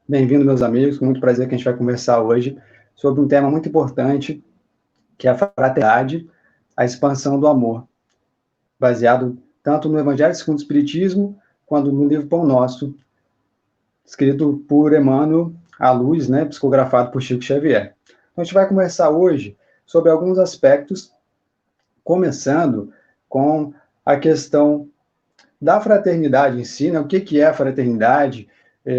Bem-vindo, meus amigos. Com muito prazer que a gente vai conversar hoje sobre um tema muito importante, que é a fraternidade, a expansão do amor, baseado tanto no Evangelho segundo o Espiritismo, quanto no livro Pão Nosso, escrito por Emmanuel à Luz, né, psicografado por Chico Xavier. Então, a gente vai conversar hoje sobre alguns aspectos, começando com a questão da fraternidade em si, né? O que é a fraternidade,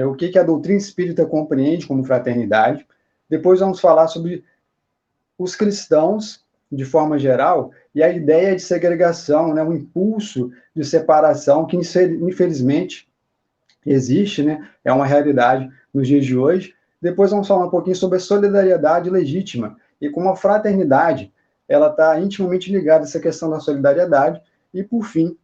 o que a doutrina espírita compreende como fraternidade. Depois vamos falar sobre os cristãos, de forma geral, e a ideia de segregação, né? O impulso de separação que, infelizmente, existe, né? É uma realidade nos dias de hoje. Depois vamos falar um pouquinho sobre a solidariedade legítima e como a fraternidade ela está intimamente ligada a essa questão da solidariedade. E, por fim,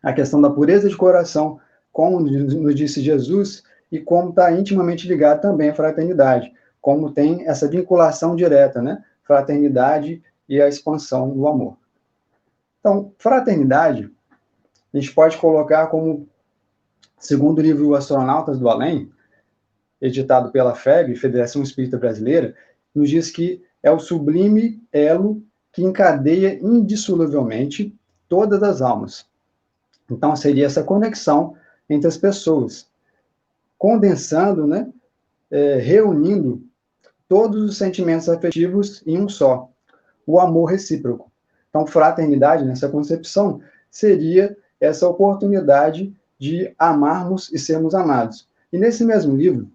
a questão da pureza de coração, como nos disse Jesus, e como está intimamente ligado também à fraternidade, como tem essa vinculação direta, né? Fraternidade e a expansão do amor. Então, fraternidade, a gente pode colocar como, segundo o livro Astronautas do Além, editado pela FEB, Federação Espírita Brasileira, nos diz que é o sublime elo que encadeia indissoluvelmente todas as almas. Então, seria essa conexão entre as pessoas, condensando, né, reunindo todos os sentimentos afetivos em um só, o amor recíproco. Então, fraternidade, nessa concepção, seria essa oportunidade de amarmos e sermos amados. E nesse mesmo livro,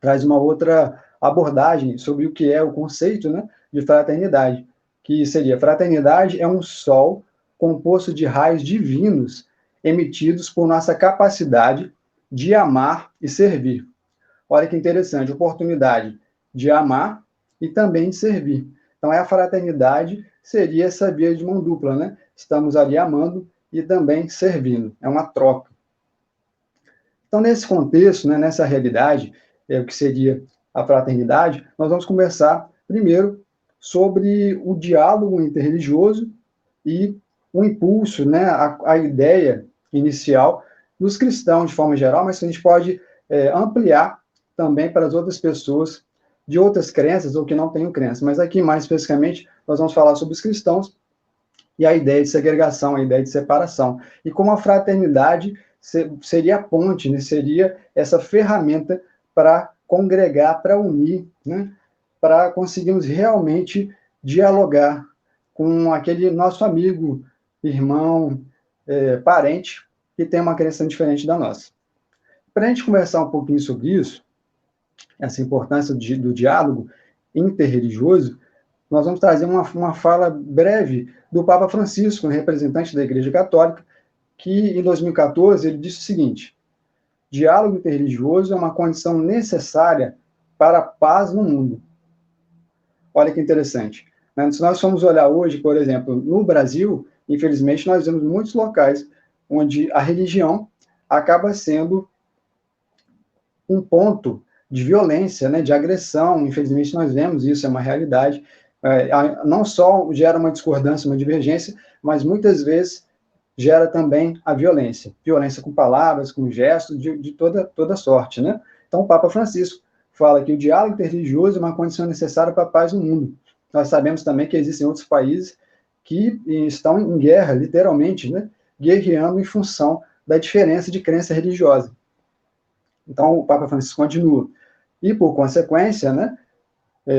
traz uma outra abordagem sobre o que é o conceito, né, de fraternidade, que seria: fraternidade é um sol composto de raios divinos emitidos por nossa capacidade de amar e servir. Olha que interessante, oportunidade de amar e também de servir. Então, a fraternidade seria essa via de mão dupla, né? Estamos ali amando e também servindo. É uma troca. Então, nesse contexto, né, nessa realidade, o que seria a fraternidade, nós vamos conversar primeiro sobre o diálogo interreligioso e o impulso, né, a ideia inicial dos cristãos de forma geral, mas que a gente pode ampliar também para as outras pessoas de outras crenças ou que não tenham crença. Mas aqui, mais especificamente, nós vamos falar sobre os cristãos e a ideia de segregação, a ideia de separação. E como a fraternidade seria a ponte, né? Seria essa ferramenta para congregar, para unir, né? Para conseguirmos realmente dialogar com aquele nosso amigo, irmão, parente, que tem uma crença diferente da nossa. Para a gente conversar um pouquinho sobre isso, essa importância do diálogo interreligioso, nós vamos trazer uma fala breve do Papa Francisco, um representante da Igreja Católica, que em 2014 ele disse o seguinte: diálogo interreligioso é uma condição necessária para a paz no mundo. Olha que interessante. Se nós formos olhar hoje, por exemplo, no Brasil, infelizmente nós vemos muitos locais onde a religião acaba sendo um ponto de violência, né, de agressão. Infelizmente nós vemos isso, é uma realidade. Não só gera uma discordância, uma divergência, mas muitas vezes gera também a violência. Violência com palavras, com gestos, de toda sorte, né? Então, o Papa Francisco fala que o diálogo interreligioso é uma condição necessária para a paz no mundo. Nós sabemos também que existem outros países que estão em guerra, literalmente, né? Guerreando em função da diferença de crença religiosa. Então, o Papa Francisco continua. E, por consequência, né,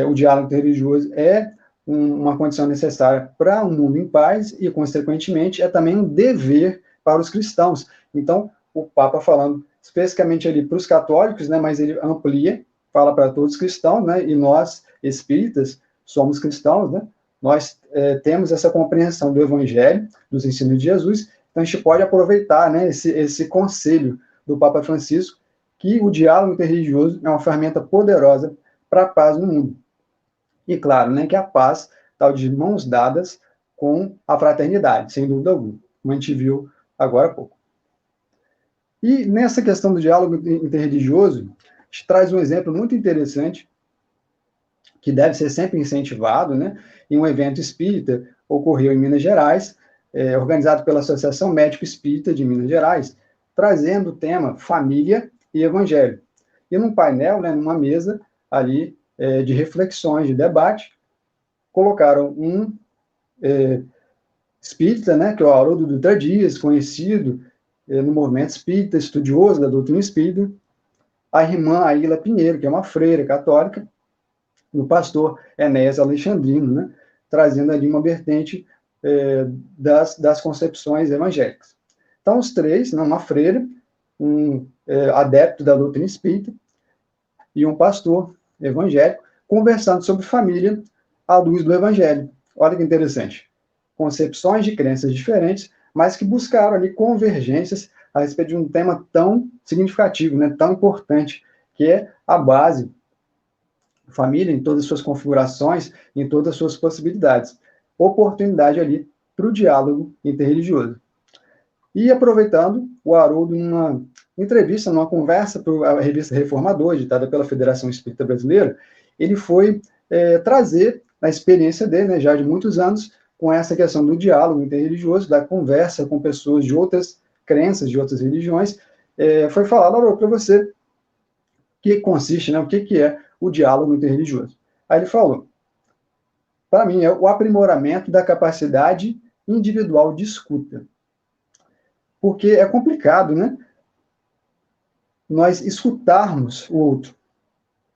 o diálogo interreligioso é uma condição necessária para um mundo em paz e, consequentemente, é também um dever para os cristãos. Então, o Papa falando especificamente ali para os católicos, né, mas ele amplia, fala para todos os cristãos, né, e nós, espíritas, somos cristãos, né, nós temos essa compreensão do Evangelho, dos ensinos de Jesus, então a gente pode aproveitar, né, esse conselho do Papa Francisco, que o diálogo interreligioso é uma ferramenta poderosa para a paz no mundo. E claro, né, que a paz está de mãos dadas com a fraternidade, sem dúvida alguma, como a gente viu agora há pouco. E nessa questão do diálogo interreligioso, a gente traz um exemplo muito interessante, que deve ser sempre incentivado, né, em um evento espírita, ocorreu em Minas Gerais, organizado pela Associação Médico Espírita de Minas Gerais, trazendo o tema família e evangelho. e num painel, né, numa mesa ali de reflexões, de debate, colocaram um espírita, né, que é o Haroldo Dutra Dias, conhecido no movimento espírita, estudioso da doutrina espírita, a irmã Aila Pinheiro, que é uma freira católica, e o pastor Enéas Alexandrino, né, trazendo ali uma vertente das concepções evangélicas. Então, os três, né, uma freira, um adepto da doutrina espírita e um pastor evangélico, conversando sobre família à luz do evangelho. Olha que interessante. Concepções de crenças diferentes, mas que buscaram ali convergências a respeito de um tema tão significativo, né, tão importante, que é a base, família em todas as suas configurações, em todas as suas possibilidades. Oportunidade ali para o diálogo interreligioso. E aproveitando, o Haroldo, numa entrevista, numa conversa para a revista Reformador, editada pela Federação Espírita Brasileira, ele foi trazer a experiência dele, né, já de muitos anos, com essa questão do diálogo interreligioso, da conversa com pessoas de outras crenças, de outras religiões, foi falar, Haroldo, para você, o que consiste, né, o que é o diálogo interreligioso. Aí ele falou, para mim, é o aprimoramento da capacidade individual de escuta. Porque é complicado, né? Nós escutarmos o outro.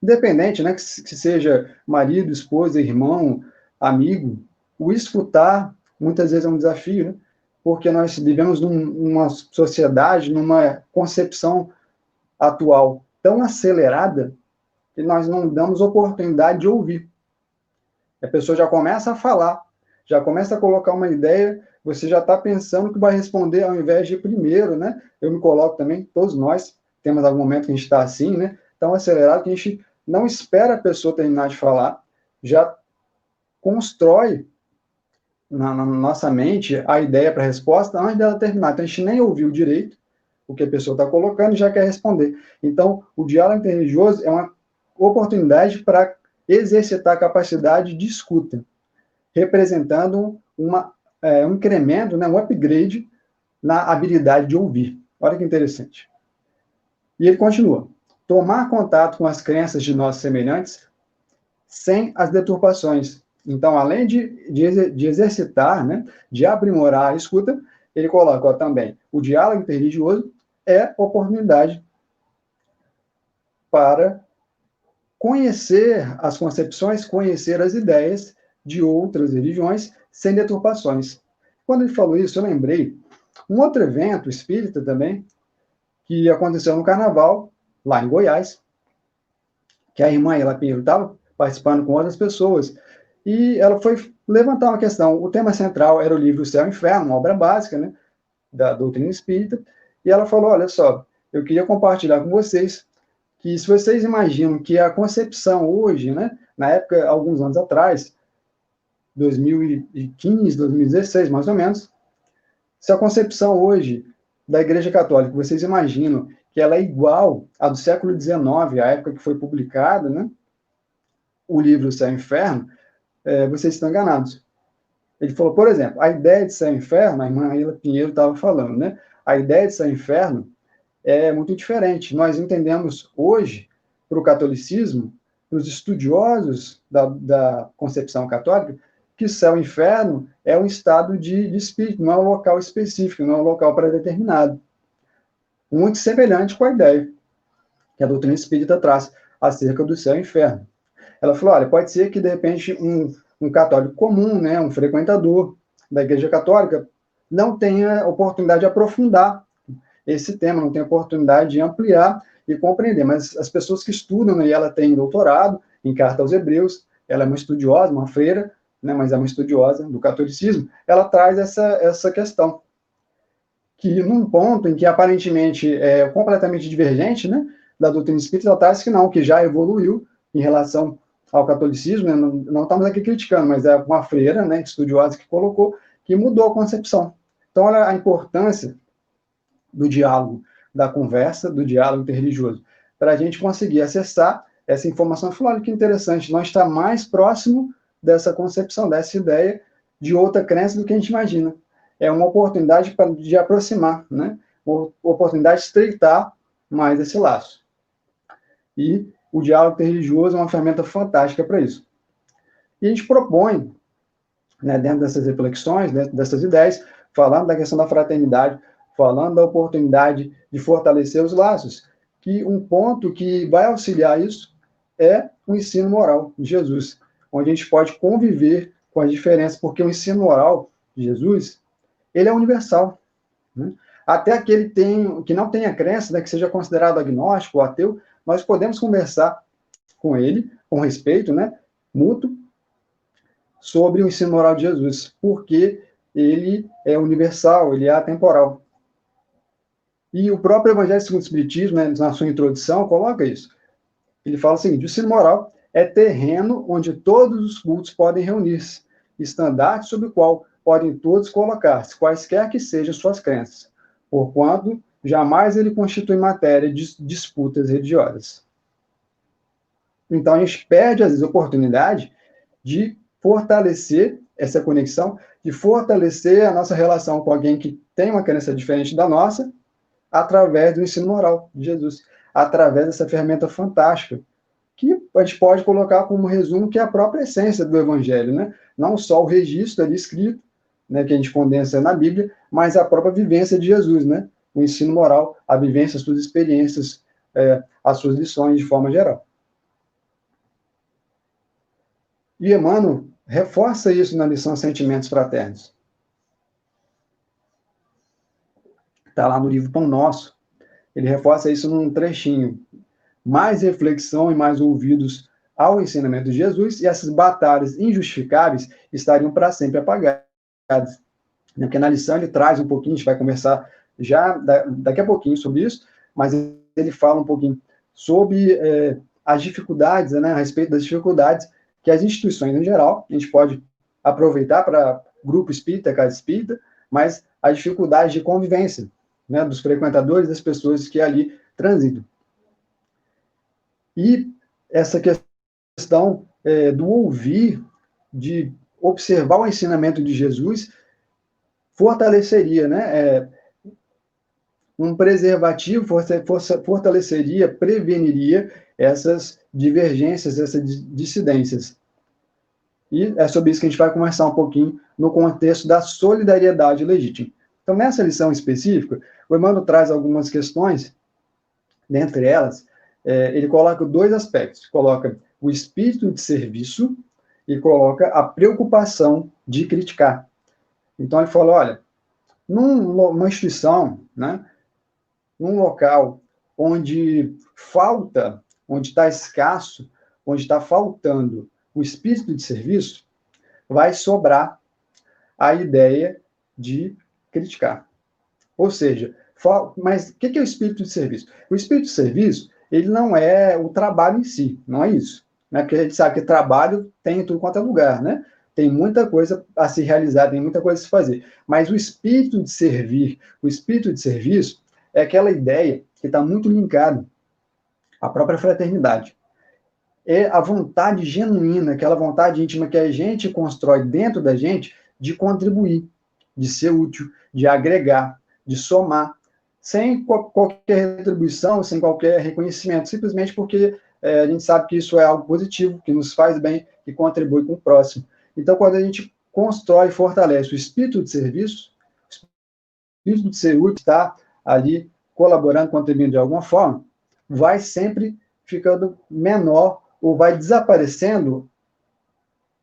Independente, né? Que seja marido, esposa, irmão, amigo, o escutar muitas vezes é um desafio, né? Porque nós vivemos numa sociedade, numa concepção atual tão acelerada que nós não damos oportunidade de ouvir. A pessoa já começa a falar, já começa a colocar uma ideia, você já está pensando que vai responder ao invés de primeiro, né? Eu me coloco também, todos nós temos algum momento que a gente está assim, né? Tão acelerado que a gente não espera a pessoa terminar de falar, já constrói na nossa mente a ideia para a resposta antes dela terminar. Então a gente nem ouviu direito o que a pessoa está colocando e já quer responder. Então o diálogo interreligioso é uma oportunidade para exercitar a capacidade de escuta, representando um incremento, né, um upgrade na habilidade de ouvir. Olha que interessante. E ele continua. Tomar contato com as crenças de nossos semelhantes sem as deturpações. Então, além de exercitar, né, de aprimorar a escuta, ele coloca também o diálogo interreligioso é oportunidade para conhecer as concepções, conhecer as ideias de outras religiões sem deturpações. Quando ele falou isso, eu lembrei um outro evento espírita também, que aconteceu no Carnaval, lá em Goiás, que a irmã ela estava participando com outras pessoas, e ela foi levantar uma questão. O tema central era o livro Céu e Inferno, uma obra básica, né, da doutrina espírita, e ela falou, olha só, eu queria compartilhar com vocês que se vocês imaginam que a concepção hoje, né, na época, alguns anos atrás, 2015, 2016, mais ou menos, se a concepção hoje da Igreja Católica, vocês imaginam que ela é igual à do século XIX, a época que foi publicado, né, o livro Céu e Inferno, vocês estão enganados. Ele falou, por exemplo, a ideia de Céu e Inferno, a irmã Aila Pinheiro estava falando, né, a ideia de Céu e Inferno é muito diferente. Nós entendemos hoje, para o catolicismo, para os estudiosos da concepção católica, que céu e inferno é um estado de espírito, não é um local específico, não é um local pré-determinado. Muito semelhante com a ideia que a doutrina espírita traz acerca do céu e inferno. Ela falou, olha, pode ser que, de repente, um católico comum, né, um frequentador da Igreja Católica, não tenha oportunidade de aprofundar esse tema, não tem oportunidade de ampliar e compreender, mas as pessoas que estudam, né, e ela tem doutorado em Carta aos Hebreus, ela é uma estudiosa, uma freira, né, mas é uma estudiosa do catolicismo, ela traz essa questão, que num ponto em que aparentemente é completamente divergente, né, da doutrina espírita, ela traz que não, que já evoluiu em relação ao catolicismo, né, não estamos aqui criticando, mas é uma freira, né, estudiosa que colocou, que mudou a concepção. Então, olha a importância do diálogo, da conversa, do diálogo interreligioso, para a gente conseguir acessar essa informação. Olha que interessante, nós está mais próximo dessa concepção, dessa ideia de outra crença do que a gente imagina. É uma oportunidade de aproximar, né? Uma oportunidade de estreitar mais esse laço. E o diálogo interreligioso é uma ferramenta fantástica para isso. E a gente propõe, né, dentro dessas reflexões, dentro dessas ideias, falando da questão da fraternidade, falando da oportunidade de fortalecer os laços, que um ponto que vai auxiliar isso é o ensino moral de Jesus, onde a gente pode conviver com as diferenças, porque o ensino moral de Jesus, ele é universal, né? Até aquele que não tenha crença, né, que seja considerado agnóstico ou ateu, nós podemos conversar com ele, com respeito, né, mútuo, sobre o ensino moral de Jesus, porque ele é universal, ele é atemporal. E o próprio Evangelho segundo o Espiritismo, né, na sua introdução, coloca isso. Ele fala o seguinte: o ensino moral é terreno onde todos os cultos podem reunir-se, estandarte sobre o qual podem todos colocar-se, quaisquer que sejam suas crenças, porquanto jamais ele constitui matéria de disputas religiosas. Então, a gente perde, às vezes, a oportunidade de fortalecer essa conexão, de fortalecer a nossa relação com alguém que tem uma crença diferente da nossa, através do ensino moral de Jesus, através dessa ferramenta fantástica, que a gente pode colocar como resumo que é a própria essência do Evangelho, né? Não só o registro ali escrito, né, que a gente condensa na Bíblia, mas a própria vivência de Jesus, né? O ensino moral, a vivência, as suas experiências, as suas lições de forma geral. E Emmanuel reforça isso na lição Sentimentos Fraternos. Está lá no livro Pão Nosso. Ele reforça isso num trechinho. Mais reflexão e mais ouvidos ao ensinamento de Jesus, e essas batalhas injustificáveis estariam para sempre apagadas. Porque na lição ele traz um pouquinho, a gente vai conversar já daqui a pouquinho sobre isso, mas ele fala um pouquinho sobre as dificuldades, né, a respeito das dificuldades que as instituições em geral, a gente pode aproveitar para grupo espírita, casa espírita, mas as dificuldades de convivência, né, dos frequentadores, das pessoas que ali transitam. E essa questão do ouvir, de observar o ensinamento de Jesus, fortaleceria, né? Um preservativo fortaleceria, preveniria essas divergências, essas dissidências. E é sobre isso que a gente vai conversar um pouquinho no contexto da solidariedade legítima. Então, nessa lição específica, o Emmanuel traz algumas questões, dentre elas, ele coloca dois aspectos. Coloca o espírito de serviço e coloca a preocupação de criticar. Então, ele falou, olha, numa instituição, né, num local onde falta, onde está escasso, onde está faltando o espírito de serviço, vai sobrar a ideia de criticar. Ou seja, mas o que é o espírito de serviço? O espírito de serviço, ele não é o trabalho em si, não é isso. Né? Porque a gente sabe que trabalho tem em tudo quanto é lugar, né? Tem muita coisa a se realizar, tem muita coisa a se fazer. Mas o espírito de servir, o espírito de serviço, é aquela ideia que está muito linkada à própria fraternidade. É a vontade genuína, aquela vontade íntima que a gente constrói dentro da gente de contribuir, de ser útil, de agregar, de somar, sem qualquer retribuição, sem qualquer reconhecimento, simplesmente porque a gente sabe que isso é algo positivo, que nos faz bem, que contribui com o próximo. Então, quando a gente constrói e fortalece o espírito de serviço, o espírito de ser útil, está ali colaborando, contribuindo de alguma forma, vai sempre ficando menor ou vai desaparecendo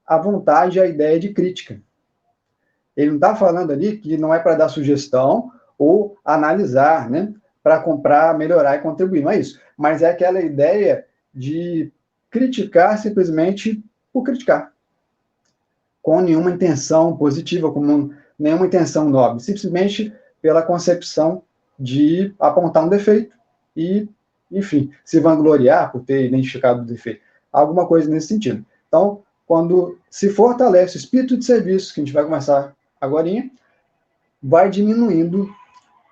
a vontade, a ideia de crítica. Ele não está falando ali que não é para dar sugestão ou analisar, né, para comprar, melhorar e contribuir, não é isso. Mas é aquela ideia de criticar simplesmente por criticar, com nenhuma intenção positiva, com nenhuma intenção nobre, simplesmente pela concepção de apontar um defeito e, enfim, se vangloriar por ter identificado o defeito. Alguma coisa nesse sentido. Então, quando se fortalece o espírito de serviço, que a gente vai começar agora, vai diminuindo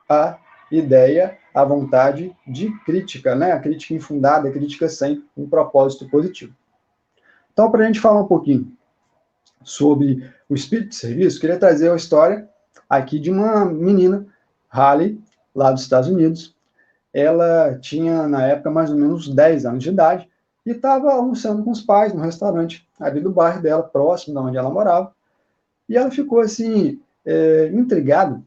a ideia, a vontade de crítica, né? A crítica infundada, a crítica sem um propósito positivo. Então, para a gente falar um pouquinho sobre o espírito de serviço, queria trazer a história aqui de uma menina, Halle, lá dos Estados Unidos, ela tinha, na época, mais ou menos 10 anos de idade, e estava almoçando com os pais no restaurante ali do bairro dela, próximo de onde ela morava, e ela ficou assim, intrigada,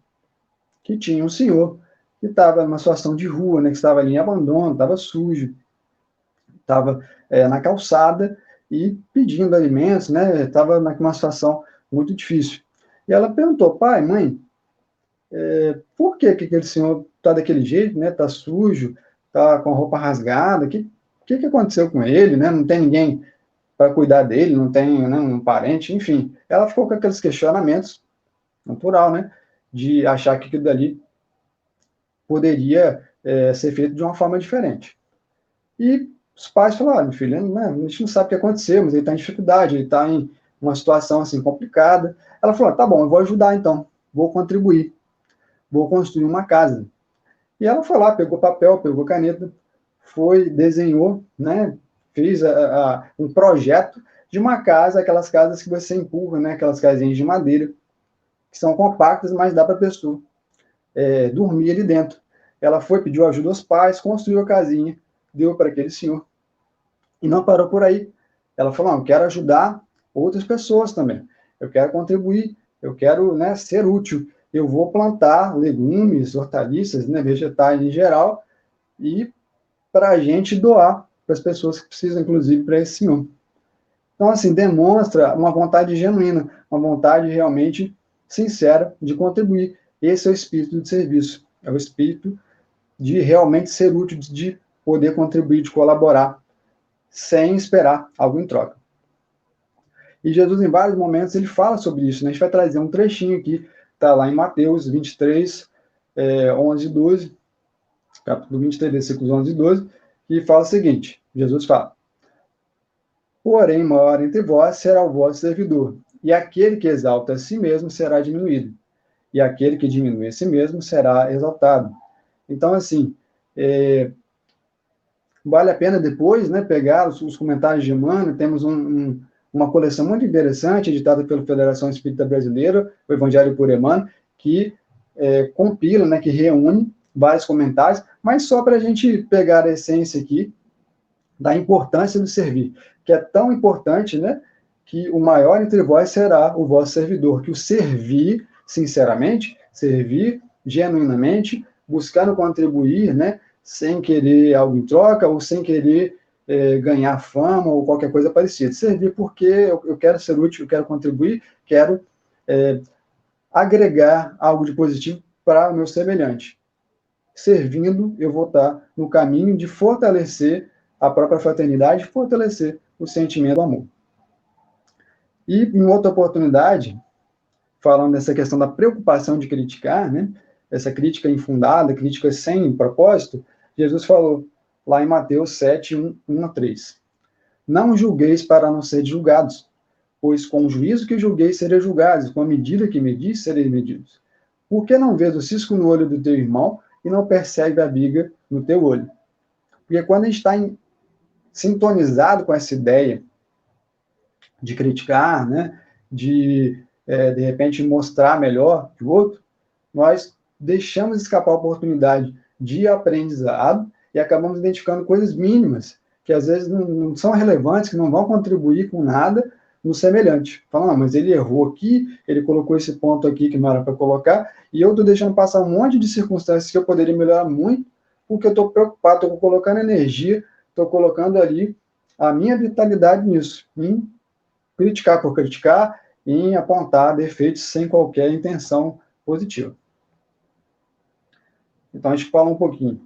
que tinha um senhor que estava numa situação de rua, né, que estava ali em abandono, estava sujo, estava na calçada e pedindo alimentos, né, estava numa situação muito difícil. E ela perguntou, pai, mãe, por que aquele senhor está daquele jeito, né, está sujo, está com a roupa rasgada, que aconteceu com ele, né, não tem ninguém para cuidar dele, não tem, né, um parente, enfim. Ela ficou com aqueles questionamentos, natural, né, de achar que aquilo dali poderia ser feito de uma forma diferente. E os pais falaram, olha, filho, né, a gente não sabe o que aconteceu, mas ele está em dificuldade, ele está em uma situação assim complicada. Ela falou, tá bom, eu vou ajudar então, vou contribuir, vou construir uma casa. E ela foi lá, pegou papel, pegou caneta, foi, desenhou, né, fez um projeto de uma casa, aquelas casas que você empurra, né, aquelas casinhas de madeira, que são compactas, mas dá para a pessoa dormir ali dentro. Ela foi, pediu ajuda aos pais, construiu a casinha, deu para aquele senhor. E não parou por aí. Ela falou, não, eu quero ajudar outras pessoas também. Eu quero contribuir, eu quero, né, ser útil. Eu vou plantar legumes, hortaliças, né, vegetais em geral, e para a gente doar para as pessoas que precisam, inclusive, para esse senhor. Então, assim, demonstra uma vontade genuína, uma vontade realmente sincera de contribuir. Esse é o espírito de serviço, é o espírito de realmente ser útil, de poder contribuir, de colaborar, sem esperar algo em troca. E Jesus, em vários momentos, ele fala sobre isso. Né? A gente vai trazer um trechinho aqui, está lá em Mateus 23, 11 e 12, capítulo 23, versículos 11 e 12, que fala o seguinte, Jesus fala, porém, maior entre vós será o vosso servidor, e aquele que exalta a si mesmo será diminuído, e aquele que diminui a si mesmo será exaltado. Então, assim, vale a pena depois, né, pegar os comentários de Emmanuel. Temos uma coleção muito interessante, editada pela Federação Espírita Brasileira, o Evangelho por Emmanuel, que compila, né, que reúne vários comentários, mas só para a gente pegar a essência aqui da importância do servir, que é tão importante, né, que o maior entre vós será o vosso servidor, que o servir sinceramente, servir genuinamente, buscando contribuir, né, sem querer algo em troca ou sem querer ganhar fama ou qualquer coisa parecida. Servir porque eu quero ser útil, eu quero contribuir, quero agregar algo de positivo para o meu semelhante. Servindo, eu vou estar no caminho de fortalecer a própria fraternidade, fortalecer o sentimento do amor. E, em outra oportunidade, falando dessa questão da preocupação de criticar, né, essa crítica infundada, crítica sem propósito, Jesus falou lá em Mateus 7, 1 a 3. Não julgueis para não ser julgados, pois com o juízo que julgueis sereis julgados, com a medida que medis sereis medidos. Por que não vês o cisco no olho do teu irmão e não percebe a viga no teu olho? Porque quando a gente está sintonizado com essa ideia de criticar, né, de repente mostrar melhor que o outro, nós deixamos escapar a oportunidade de aprendizado e acabamos identificando coisas mínimas que às vezes não são relevantes, que não vão contribuir com nada no semelhante. Falando, mas ele errou aqui, ele colocou esse ponto aqui que não era para colocar, e eu estou deixando passar um monte de circunstâncias que eu poderia melhorar muito, porque eu estou preocupado, estou colocando energia, estou colocando ali a minha vitalidade nisso, em criticar por criticar, em apontar defeitos sem qualquer intenção positiva. Então, a gente fala um pouquinho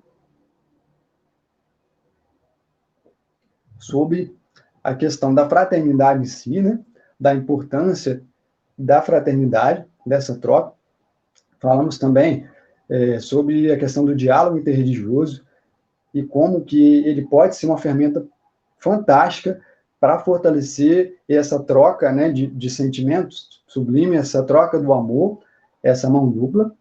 sobre a questão da fraternidade em si, né? Da importância da fraternidade, dessa troca. Falamos também sobre a questão do diálogo interreligioso e como que ele pode ser uma ferramenta fantástica para fortalecer essa troca, né, de sentimentos sublime, essa troca do amor, essa mão dupla.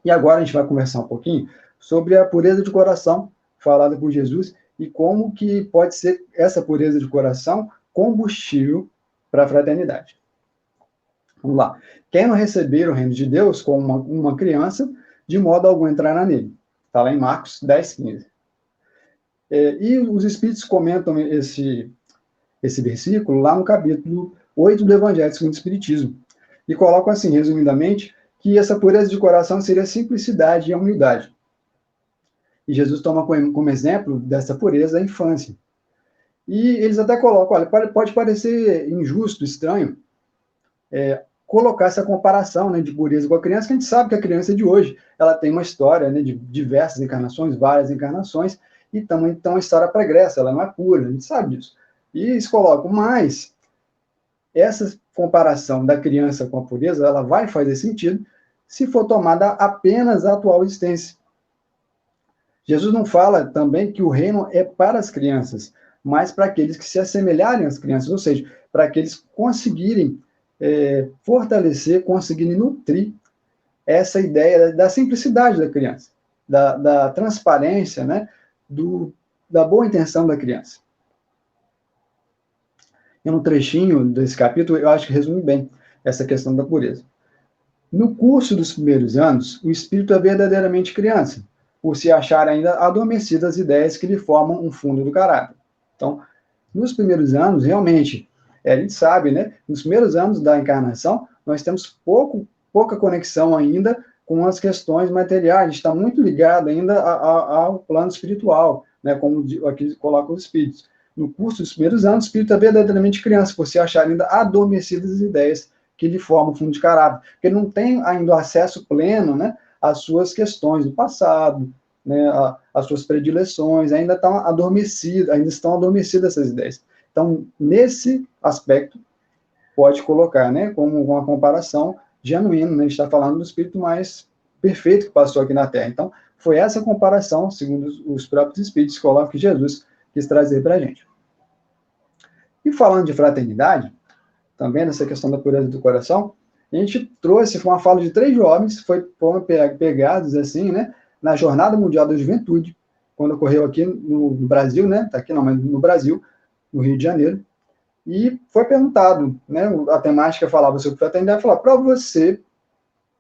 E agora a gente vai conversar um pouquinho sobre a pureza de coração falada por Jesus e como que pode ser essa pureza de coração combustível para a fraternidade. Vamos lá. Quem não receber o reino de Deus como uma criança, de modo algum entrará nele. Está lá em Marcos 10:15. E os Espíritos comentam esse versículo lá no capítulo 8 do Evangelho segundo o Espiritismo. E colocam assim, resumidamente, que essa pureza de coração seria a simplicidade e a humildade. E Jesus toma como exemplo dessa pureza a infância. E eles até colocam, olha, pode parecer injusto, estranho, colocar essa comparação, né, de pureza com a criança, que a gente sabe que a criança de hoje, ela tem uma história, né, de diversas encarnações, várias encarnações, e também tem uma história pregressa, ela não é pura, a gente sabe disso. E eles colocam, mas essa comparação da criança com a pureza, ela vai fazer sentido se for tomada apenas a atual existência. Jesus não fala também que o reino é para as crianças, mas para aqueles que se assemelharem às crianças, ou seja, para aqueles conseguirem fortalecer, conseguirem nutrir essa ideia da simplicidade da criança, da transparência, né, da boa intenção da criança. E um trechinho desse capítulo, eu acho que resume bem essa questão da pureza. No curso dos primeiros anos, o espírito é verdadeiramente criança, por se achar ainda adormecidas as ideias que lhe formam um fundo do caráter. Então, nos primeiros anos, realmente, a gente sabe, né? Nos primeiros anos da encarnação, nós temos pouca conexão ainda com as questões materiais, a gente está muito ligado ainda ao plano espiritual, né? Como aqui coloca os espíritos. No curso dos primeiros anos, o espírito é verdadeiramente criança, por se achar ainda adormecidas as ideias que lhe formam o fundo de caráter, porque não tem ainda o acesso pleno, né, às suas questões do passado, né, às suas predileções, ainda estão adormecidas essas ideias. Então, nesse aspecto, pode colocar, né, como uma comparação genuína, né, a gente está falando do espírito mais perfeito que passou aqui na Terra. Então, foi essa comparação, segundo os próprios espíritos, que colocam que Jesus quis trazer para a gente. E falando de fraternidade, também nessa questão da pureza do coração, a gente trouxe, foi uma fala de 3 jovens, foram pegados, assim, né, na Jornada Mundial da Juventude, quando ocorreu aqui no Brasil, né, tá aqui não, mas no Brasil, no Rio de Janeiro, e foi perguntado, né, a temática falava sobre fraternidade, falava, para você,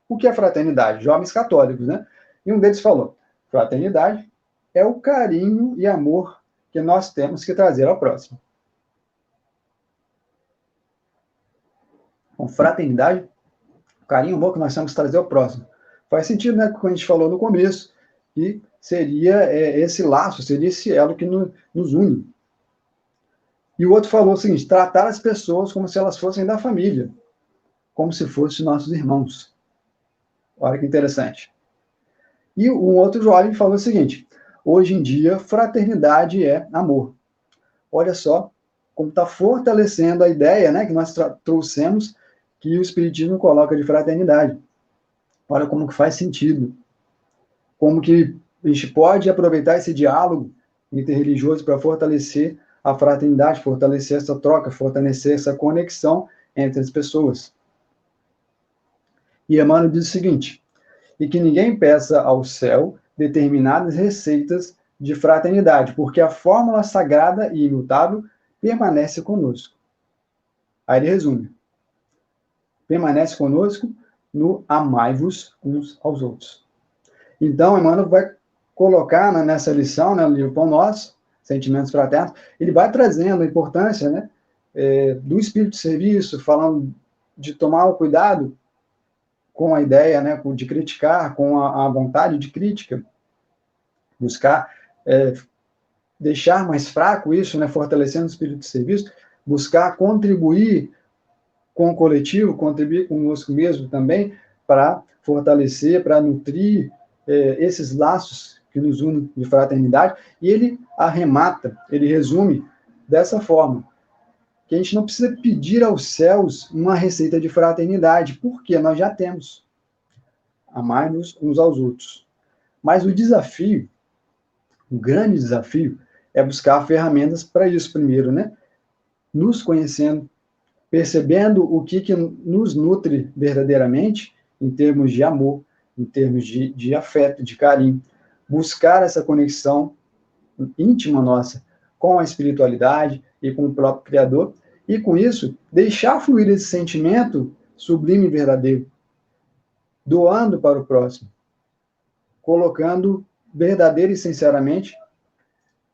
o que é fraternidade? Jovens católicos, né? E um deles falou, fraternidade é o carinho e amor que nós temos que trazer ao próximo. Com fraternidade, carinho e amor que nós temos que trazer ao próximo. Faz sentido, né, como a gente falou no começo, que seria esse laço, seria esse elo que nos une. E o outro falou o seguinte, tratar as pessoas como se elas fossem da família, como se fossem nossos irmãos. Olha que interessante. E um outro jovem falou o seguinte, hoje em dia, fraternidade é amor. Olha só como está fortalecendo a ideia, né, que nós trouxemos, que o Espiritismo coloca de fraternidade. Olha como que faz sentido. Como que a gente pode aproveitar esse diálogo interreligioso para fortalecer a fraternidade, fortalecer essa troca, fortalecer essa conexão entre as pessoas. E Emmanuel diz o seguinte, e que ninguém peça ao céu determinadas receitas de fraternidade, porque a fórmula sagrada e imutável permanece conosco. Aí ele resume, permanece conosco no amai-vos uns aos outros. Então, Emmanuel vai colocar nessa lição, né, no livro Pão Nosso, Sentimentos Fraternos, ele vai trazendo a importância, né, do espírito de serviço, falando de tomar o cuidado com a ideia, né, de criticar, com a vontade de crítica, buscar deixar mais fraco isso, né, fortalecendo o espírito de serviço, buscar contribuir com o coletivo, contribuir conosco mesmo também, para fortalecer, para nutrir esses laços que nos unem de fraternidade, e ele arremata, ele resume dessa forma, que a gente não precisa pedir aos céus uma receita de fraternidade, porque nós já temos. Amar-nos uns aos outros. Mas o desafio, o grande desafio, é buscar ferramentas para isso primeiro, né? Nos conhecendo, percebendo o que nos nutre verdadeiramente, em termos de amor, em termos de afeto, de carinho. Buscar essa conexão íntima nossa com a espiritualidade e com o próprio Criador, e com isso, deixar fluir esse sentimento sublime e verdadeiro, doando para o próximo, colocando verdadeira e sinceramente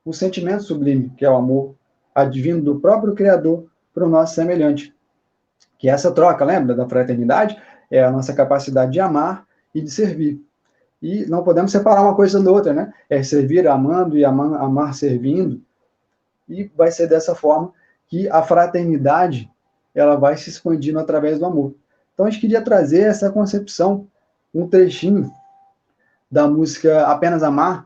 o sentimento sublime, que é o amor advindo do próprio Criador para o nosso semelhante. Que essa troca, lembra da fraternidade? É a nossa capacidade de amar e de servir. E não podemos separar uma coisa da outra, né? É servir amando e amar servindo. E vai ser dessa forma que a fraternidade ela vai se expandindo através do amor. Então a gente queria trazer essa concepção, um trechinho da música Apenas Amar,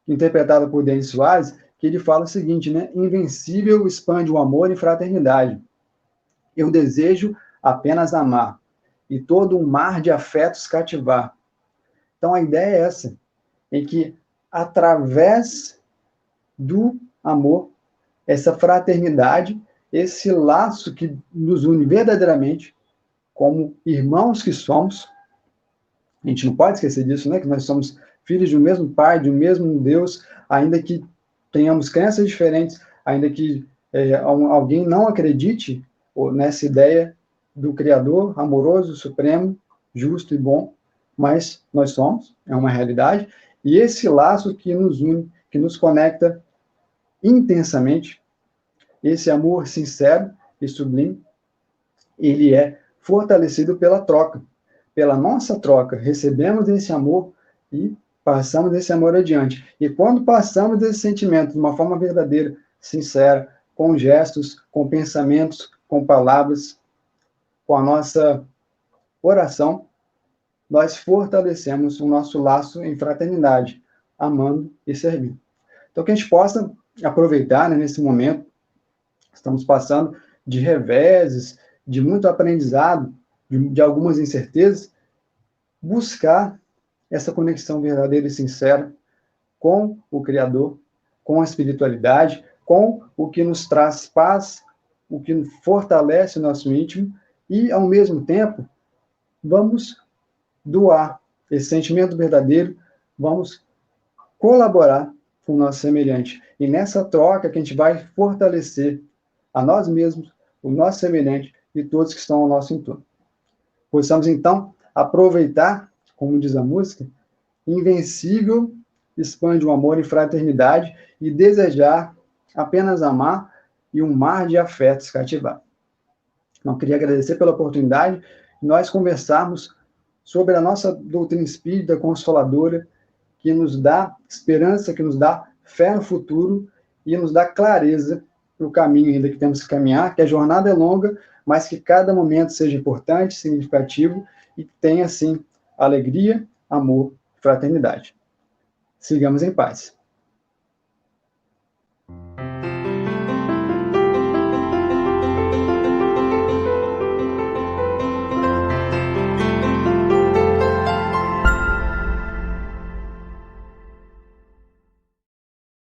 interpretada por Denis Soares, que ele fala o seguinte, né? Invencível expande o amor e fraternidade. Eu desejo apenas amar, e todo um mar de afetos cativar. Então a ideia é essa, em que através do amor, essa fraternidade, esse laço que nos une verdadeiramente, como irmãos que somos, a gente não pode esquecer disso, né? Que nós somos filhos de um mesmo Pai, de um mesmo Deus, ainda que tenhamos crenças diferentes, ainda que alguém não acredite nessa ideia do Criador amoroso, supremo, justo e bom, mas nós somos, é uma realidade, e esse laço que nos une, que nos conecta intensamente, esse amor sincero e sublime, ele é fortalecido pela troca, pela nossa troca. Recebemos esse amor e passamos esse amor adiante. E quando passamos desse sentimento de uma forma verdadeira, sincera, com gestos, com pensamentos, com palavras, com a nossa oração, nós fortalecemos o nosso laço em fraternidade, amando e servindo. Então, que a gente possa aproveitar, né, nesse momento, estamos passando de reveses, de muito aprendizado, de algumas incertezas, buscar essa conexão verdadeira e sincera com o Criador, com a espiritualidade, com o que nos traz paz, o que fortalece o nosso íntimo, e, ao mesmo tempo, vamos doar esse sentimento verdadeiro, vamos colaborar com o nosso semelhante. E nessa troca que a gente vai fortalecer a nós mesmos, o nosso semelhante e todos que estão ao nosso entorno. Possamos, então, aproveitar, como diz a música, invencível expande o amor e fraternidade e desejar apenas amar e um mar de afetos cativar. Então, queria agradecer pela oportunidade de nós conversarmos sobre a nossa doutrina espírita consoladora, que nos dá esperança, que nos dá fé no futuro e nos dá clareza para o caminho ainda que temos que caminhar, que a jornada é longa, mas que cada momento seja importante, significativo e tenha, assim, alegria, amor, fraternidade. Sigamos em paz.